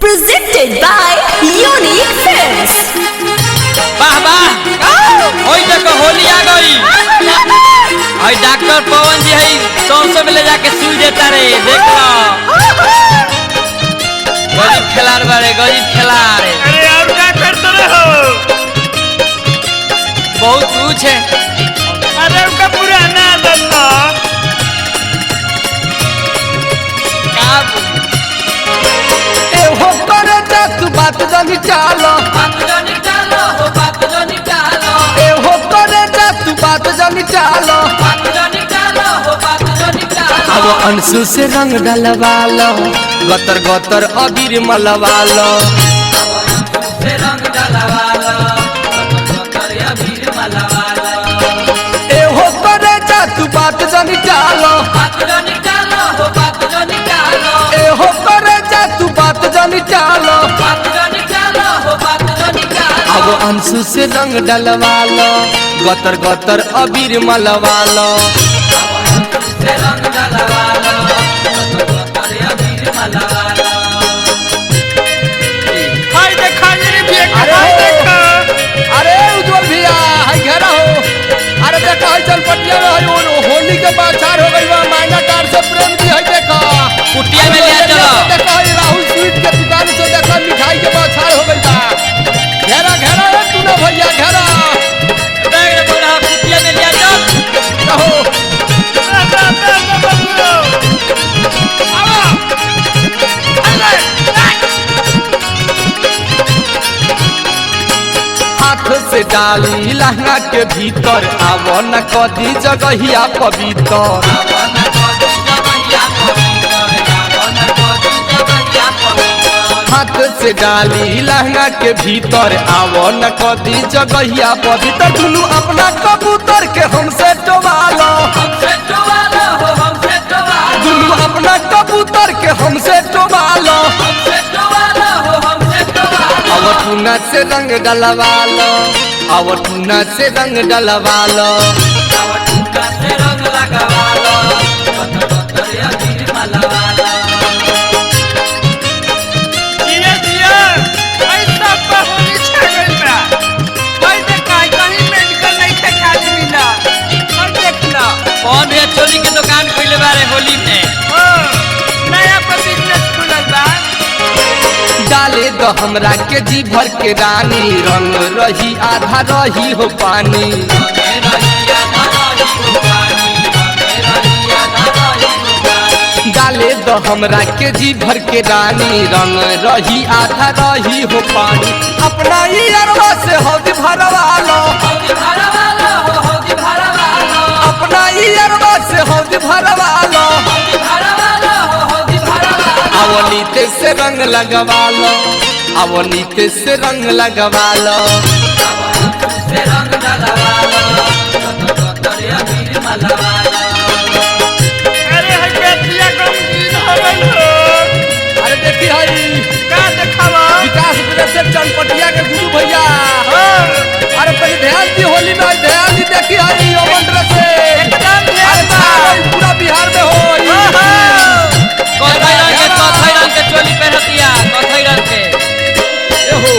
presented by Unique Films। वाह वाह ओई देखो होली आ गई। और डॉक्टर पवन जी है 100 में ले जाके सुई देता रे, देख लो गरीब खिलाड़ बारे, गरीब खिलाड़। अरे और क्या करते रहो? बहुत कुछ है। अरे उनका पुराना धंधा हो करे तू बात जानी चालो, बात जानी चालो हो, बात जानी चालो। ए हो करे तू बात जानी चालो। बात जानी चालो हो, बात जानी चालो। अब अंशु से रंग डलवा लो, गतर गतर अबीर मलवा लो। से रंग डलवा लो, गतर अबीर मलवा लो। ए हो करे तू बात जानी चालो, बात जानी चालो हो, बात जानी चालो। ए हो करे तू बात जानी चालो। बात जानी चालो हो, बात जानी चालो। अब अंशु से रंग डलवा लो, गतर गतर अबीर मलवा लो। से रंग डलवा लो, गतर अबीर मलवा लो। हाय देखा मेरी बेटी, अरे हाय देखा। अरे उज्जवल भैया हाय घेरा हो। अरे देखा हाय चल पटिया में हाय होली के बाजार हो गई बा, मायना कार से प्रेम की हाय देखा कुटिया में ले चलो। देखा हाय राहुल स्वीट के दुकान से देखा मिठाई के बाजार हो गई बा। घेरा घेरा है तू ना भैया घेरा बैग रे बोला कुटिया में ले जाओ। कहो। हाथ से डाली लहंगा के भीतर, आवो न कदी जगहिया पवित्र। हाथ से डाली लहंगा के भीतर, आवो न कदी जगहिया पवित्र। दुनू अपना कबूतर के हमसे टोवालो, दुनू अपना कबूतर के हमसे टोवालो। अब टूना से रंग डलवा लो, अब टूना से रंग डलवा लो। जिया जिया, ऐसा होली छा गइल बा। हाय देखा कहीं मेडिकल नहीं थे खाली मिला। और देख लो, कौन भैया चोली के दुकान खोले बारे होली में। नया पर बिजनेस खुलल बा। डाले दो हमरा के जी भर के रानी, रंग रही आधा रही हो पानी। डाले दो हमरा के जी भर के रानी, रंग रही आधा रही हो पानी। अपना ही अरवा से हौदी भरवा लो, अपना ही अरवा से हौदी भरवा लो। अवनीते से रंग लगवा लो, अवनीते से रंग लगवा लो। अरे हाय बेटिया गमगीन हो गइल हो। अरे देखी हई का देखावा? विकास से चनपटिया के गुरु भैया। अरे पहले ध्यान दी होली में, ध्यान दी। देखी हई ओमन ड्रेस से एकदम ध्यान अरे बा। पूरा बिहार में हो कथई रंग के चोली पहनतिया, कथई रंग के। हो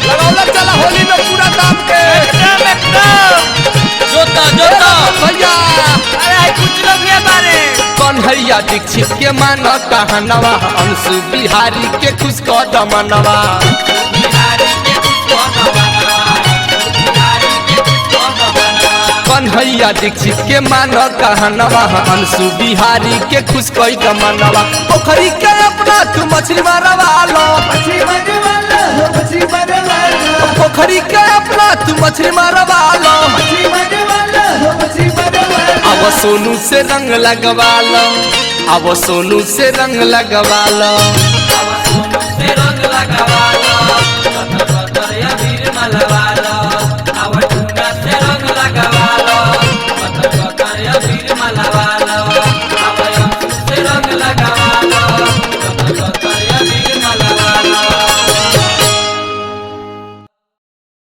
लगावला चला होली में पूरा दाम के एकदम एकदम। जोता जोता भैया। अरे हाय कुछ लोग ये बारे। कन्हैया दीक्षित के मान कहनवा, अंशु बिहारी के खुश कदमनवा। कन्हैया दीक्षित के मान कहनवा, अंशु बिहारी के खुश कदमनवा। पोखरी के अपना तू मछली मारवा लो, पोखरी के अपना तू मछली मारवा लो। अब सोनू से रंग लगवा लो, अब सोनू से रंग लगवा लो। रंग लगवा लो, गतर अबीर मलवा लो। अब टूना से